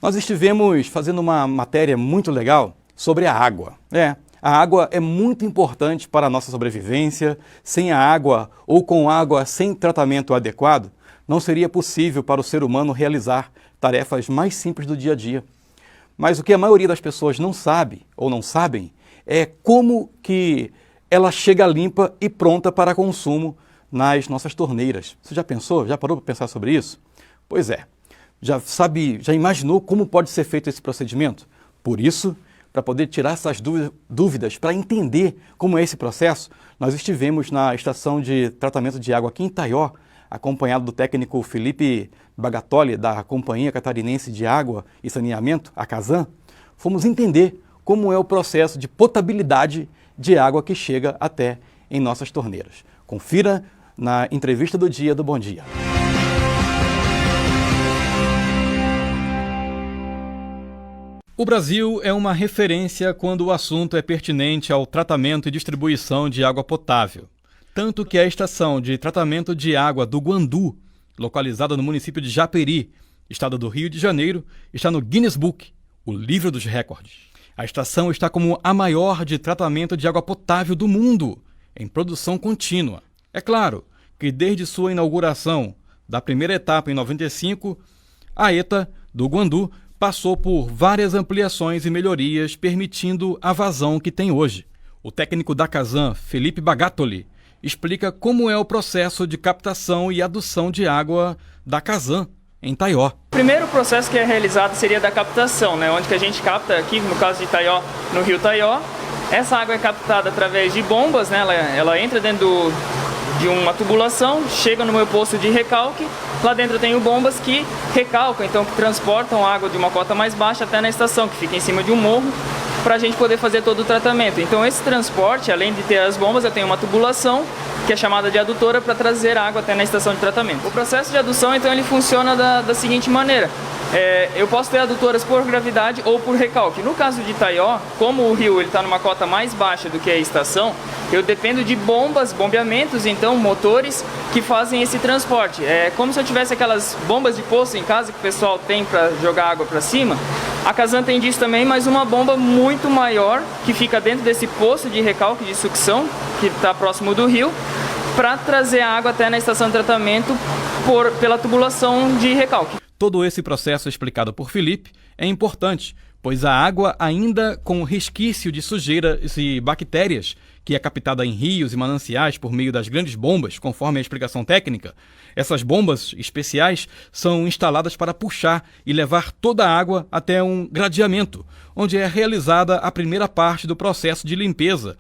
Nós estivemos fazendo uma matéria muito legal sobre a água. A água é muito importante para a nossa sobrevivência. Sem a água ou com água sem tratamento adequado, não seria possível para o ser humano realizar tarefas mais simples do dia a dia. Mas o que a maioria das pessoas não sabe ou não sabem é como que ela chega limpa e pronta para consumo nas nossas torneiras. Você já pensou? Já parou para pensar sobre isso? Pois é. Já imaginou como pode ser feito esse procedimento? Por isso, para poder tirar essas dúvidas, para entender como é esse processo, nós estivemos na estação de tratamento de água aqui em Taió, acompanhado do técnico Felipe Bagatoli, da Companhia Catarinense de Água e Saneamento, a Casan. Fomos entender como é o processo de potabilidade de água que chega até em nossas torneiras. Confira na entrevista do dia do Bom Dia. O Brasil é uma referência quando o assunto é pertinente ao tratamento e distribuição de água potável. Tanto que a estação de tratamento de água do Guandu, localizada no município de Japeri, estado do Rio de Janeiro, está no Guinness Book, o livro dos recordes. A estação está como a maior de tratamento de água potável do mundo, em produção contínua. É claro que desde sua inauguração da primeira etapa em 95, a ETA do Guandu passou por várias ampliações e melhorias, permitindo a vazão que tem hoje. O técnico da Casan, Felipe Bagatoli, explica como é o processo de captação e adução de água da Casan em Taió. O primeiro processo que é realizado seria da captação, onde que a gente capta aqui, no caso de Taió, no rio Taió. Essa água é captada através de bombas, ela entra dentro de uma tubulação, chega no meu posto de recalque. Lá dentro eu tenho bombas que recalcam, então que transportam água de uma cota mais baixa até na estação, que fica em cima de um morro, para a gente poder fazer todo o tratamento. Então esse transporte, além de ter as bombas, eu tenho uma tubulação, que é chamada de adutora, para trazer água até na estação de tratamento. O processo de adução, então, ele funciona da seguinte maneira. Eu posso ter adutoras por gravidade ou por recalque. No caso de Taió, como o rio está numa cota mais baixa do que a estação, eu dependo de bombas, bombeamentos, então motores que fazem esse transporte. É como se eu tivesse aquelas bombas de poço em casa que o pessoal tem para jogar água para cima. A Casan tem disso também, mas uma bomba muito maior que fica dentro desse poço de recalque, de sucção, que está próximo do rio, para trazer a água até na estação de tratamento pela tubulação de recalque. Todo esse processo explicado por Felipe é importante, pois a água, ainda com resquício de sujeiras e bactérias, que é captada em rios e mananciais por meio das grandes bombas, conforme a explicação técnica, essas bombas especiais são instaladas para puxar e levar toda a água até um gradeamento, onde é realizada a primeira parte do processo de limpeza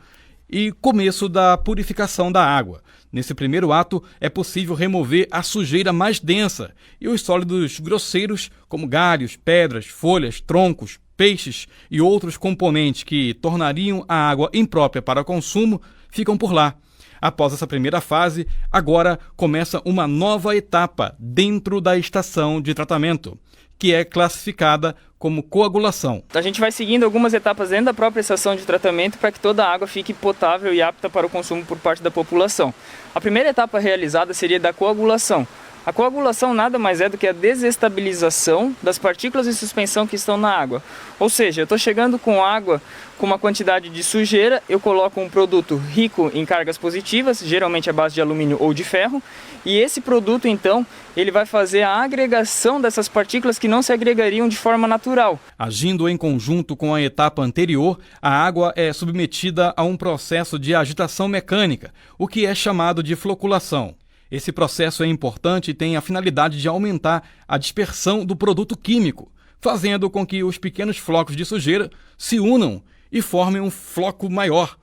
e começo da purificação da água. Nesse primeiro ato, é possível remover a sujeira mais densa e os sólidos grosseiros, como galhos, pedras, folhas, troncos, peixes e outros componentes que tornariam a água imprópria para consumo, ficam por lá. Após essa primeira fase, agora começa uma nova etapa dentro da estação de tratamento, que é classificada como coagulação. A gente vai seguindo algumas etapas dentro da própria estação de tratamento para que toda a água fique potável e apta para o consumo por parte da população. A primeira etapa realizada seria da coagulação. A coagulação nada mais é do que a desestabilização das partículas de suspensão que estão na água. Ou seja, eu estou chegando com água com uma quantidade de sujeira, eu coloco um produto rico em cargas positivas, geralmente à base de alumínio ou de ferro, e esse produto então, ele vai fazer a agregação dessas partículas que não se agregariam de forma natural. Agindo em conjunto com a etapa anterior, a água é submetida a um processo de agitação mecânica, o que é chamado de floculação. Esse processo é importante e tem a finalidade de aumentar a dispersão do produto químico, fazendo com que os pequenos flocos de sujeira se unam e formem um floco maior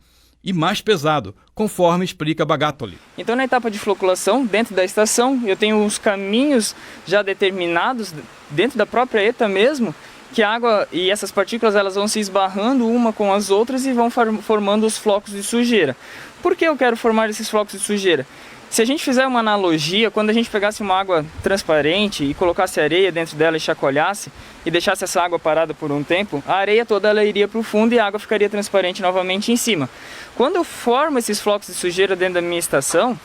e mais pesado, conforme explica Bagatoli. Então, na etapa de floculação, dentro da estação, eu tenho uns caminhos já determinados, dentro da própria ETA mesmo, que a água e essas partículas elas vão se esbarrando uma com as outras e vão formando os flocos de sujeira. Por que eu quero formar esses flocos de sujeira? Se a gente fizer uma analogia, quando a gente pegasse uma água transparente e colocasse areia dentro dela e chacoalhasse e deixasse essa água parada por um tempo, a areia toda ela iria para o fundo e a água ficaria transparente novamente em cima. Quando eu formo esses flocos de sujeira dentro da minha estação,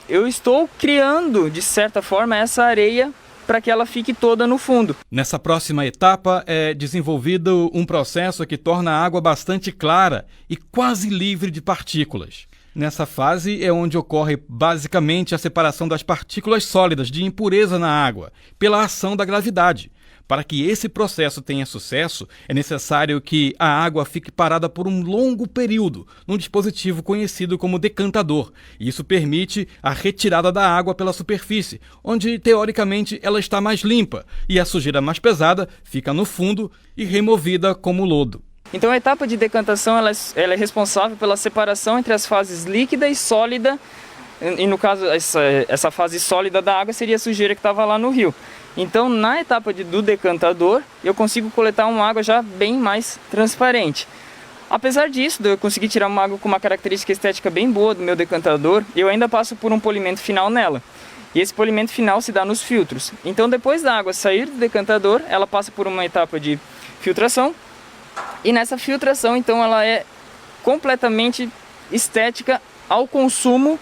eu estou criando, de certa forma, essa areia para que ela fique toda no fundo. Nessa próxima etapa é desenvolvido um processo que torna a água bastante clara e quase livre de partículas. Nessa fase é onde ocorre basicamente a separação das partículas sólidas de impureza na água pela ação da gravidade. Para que esse processo tenha sucesso, é necessário que a água fique parada por um longo período num dispositivo conhecido como decantador. Isso permite a retirada da água pela superfície, onde teoricamente ela está mais limpa, e a sujeira mais pesada fica no fundo e removida como lodo. Então a etapa de decantação ela é responsável pela separação entre as fases líquida e sólida, e no caso essa fase sólida da água seria a sujeira que estava lá no rio. Então na etapa do decantador eu consigo coletar uma água já bem mais transparente. Apesar disso, de eu conseguir tirar uma água com uma característica estética bem boa do meu decantador, eu ainda passo por um polimento final nela. E esse polimento final se dá nos filtros. Então depois da água sair do decantador, ela passa por uma etapa de filtração. E nessa filtração, então, ela é completamente estética ao consumo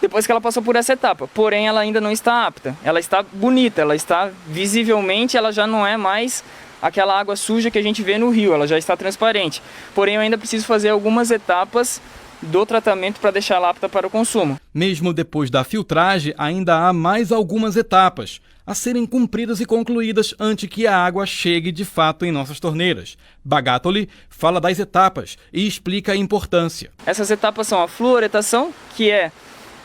depois que ela passou por essa etapa. Porém, ela ainda não está apta. Ela está bonita, ela está visivelmente, ela já não é mais aquela água suja que a gente vê no rio, ela já está transparente. Porém, eu ainda preciso fazer algumas etapas do tratamento para deixá-la apta para o consumo. Mesmo depois da filtragem, ainda há mais algumas etapas a serem cumpridas e concluídas antes que a água chegue de fato em nossas torneiras. Bagatoli fala das etapas e explica a importância. Essas etapas são a fluoretação, que é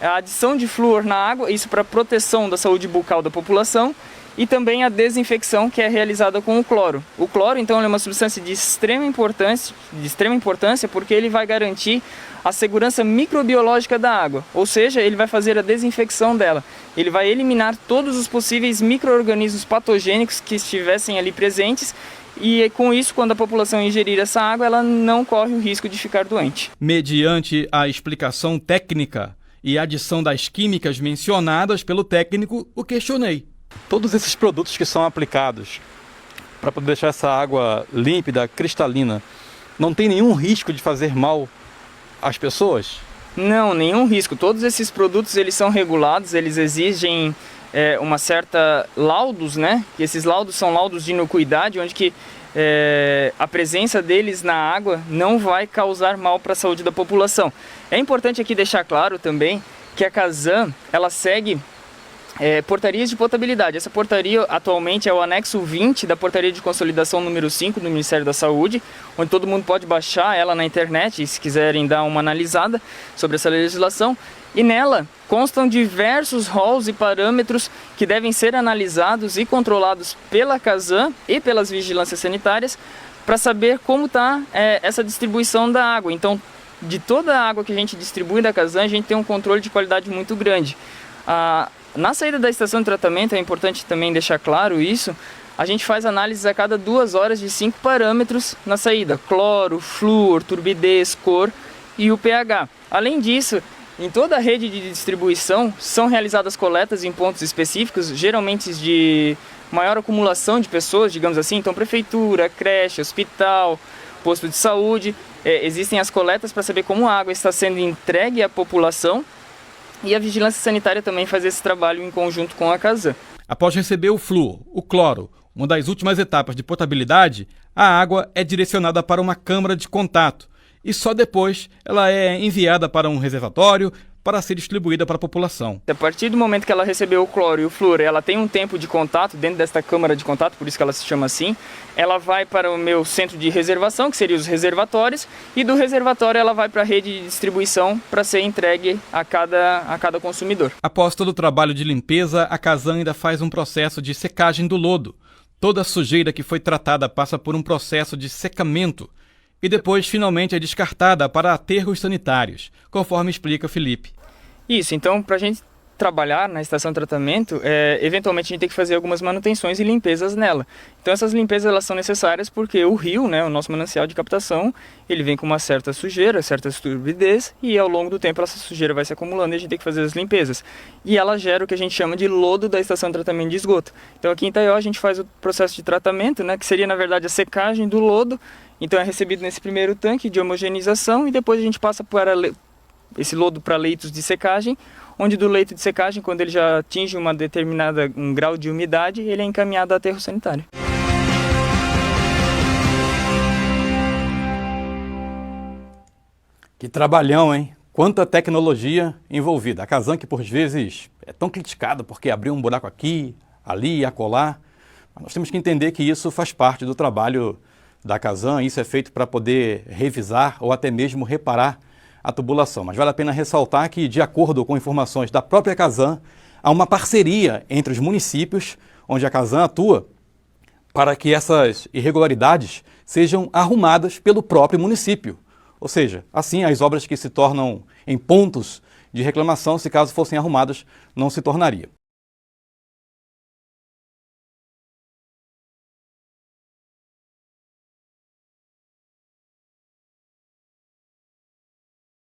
a adição de flúor na água, isso para proteção da saúde bucal da população, e também a desinfecção, que é realizada com o cloro. O cloro, então, é uma substância de extrema importância porque ele vai garantir a segurança microbiológica da água, ou seja, ele vai fazer a desinfecção dela. Ele vai eliminar todos os possíveis micro-organismos patogênicos que estivessem ali presentes e com isso, quando a população ingerir essa água, ela não corre o risco de ficar doente. Mediante a explicação técnica e adição das químicas mencionadas pelo técnico, o questionei. Todos esses produtos que são aplicados para poder deixar essa água límpida, cristalina, não tem nenhum risco de fazer mal às pessoas? Não, nenhum risco. Todos esses produtos eles são regulados, eles exigem uma certa laudos, né? E esses laudos são laudos de inocuidade, onde que a presença deles na água não vai causar mal para a saúde da população. É importante aqui deixar claro também que a Casan, ela segue portarias de potabilidade. Essa portaria atualmente é o anexo 20 da portaria de consolidação número 5 do Ministério da Saúde, onde todo mundo pode baixar ela na internet, se quiserem dar uma analisada sobre essa legislação. E nela constam diversos rolos e parâmetros que devem ser analisados e controlados pela Casan e pelas vigilâncias sanitárias para saber como está essa distribuição da água. Então, de toda a água que a gente distribui da Casan, a gente tem um controle de qualidade muito grande. Na saída da estação de tratamento, é importante também deixar claro isso, a gente faz análises a cada 2 horas de 5 parâmetros na saída: cloro, flúor, turbidez, cor e o pH. Além disso, em toda a rede de distribuição são realizadas coletas em pontos específicos, geralmente de maior acumulação de pessoas, digamos assim, então prefeitura, creche, hospital, posto de saúde. Existem as coletas para saber como a água está sendo entregue à população. E a vigilância sanitária também faz esse trabalho em conjunto com a Casan. Após receber o flúor, o cloro, uma das últimas etapas de potabilidade, a água é direcionada para uma câmara de contato e só depois ela é enviada para um reservatório para ser distribuída para a população. A partir do momento que ela recebeu o cloro e o flúor, ela tem um tempo de contato dentro desta câmara de contato, por isso que ela se chama assim. Ela vai para o meu centro de reservação, que seria os reservatórios, e do reservatório ela vai para a rede de distribuição para ser entregue a cada consumidor. Após todo o trabalho de limpeza, a Casan ainda faz um processo de secagem do lodo. Toda a sujeira que foi tratada passa por um processo de secamento e depois finalmente é descartada para aterros sanitários, conforme explica Felipe. Isso, então para a gente trabalhar na estação de tratamento, eventualmente a gente tem que fazer algumas manutenções e limpezas nela. Então essas limpezas elas são necessárias porque o rio, né, o nosso manancial de captação, ele vem com uma certa sujeira, certa turbidez, e ao longo do tempo essa sujeira vai se acumulando e a gente tem que fazer as limpezas. E ela gera o que a gente chama de lodo da estação de tratamento de esgoto. Então aqui em Itaió a gente faz o processo de tratamento, né, que seria na verdade a secagem do lodo. Então é recebido nesse primeiro tanque de homogeneização e depois a gente passa para esse lodo para leitos de secagem, onde do leito de secagem, quando ele já atinge um grau de umidade, ele é encaminhado a aterro sanitário. Que trabalhão, hein? Quanta tecnologia envolvida. A Casan, que por vezes é tão criticada porque abriu um buraco aqui, ali e acolá. Mas nós temos que entender que isso faz parte do trabalho da Casan. Isso é feito para poder revisar ou até mesmo reparar a tubulação. Mas vale a pena ressaltar que, de acordo com informações da própria Casan, há uma parceria entre os municípios onde a Casan atua para que essas irregularidades sejam arrumadas pelo próprio município. Ou seja, assim as obras que se tornam em pontos de reclamação, se caso fossem arrumadas, não se tornaria.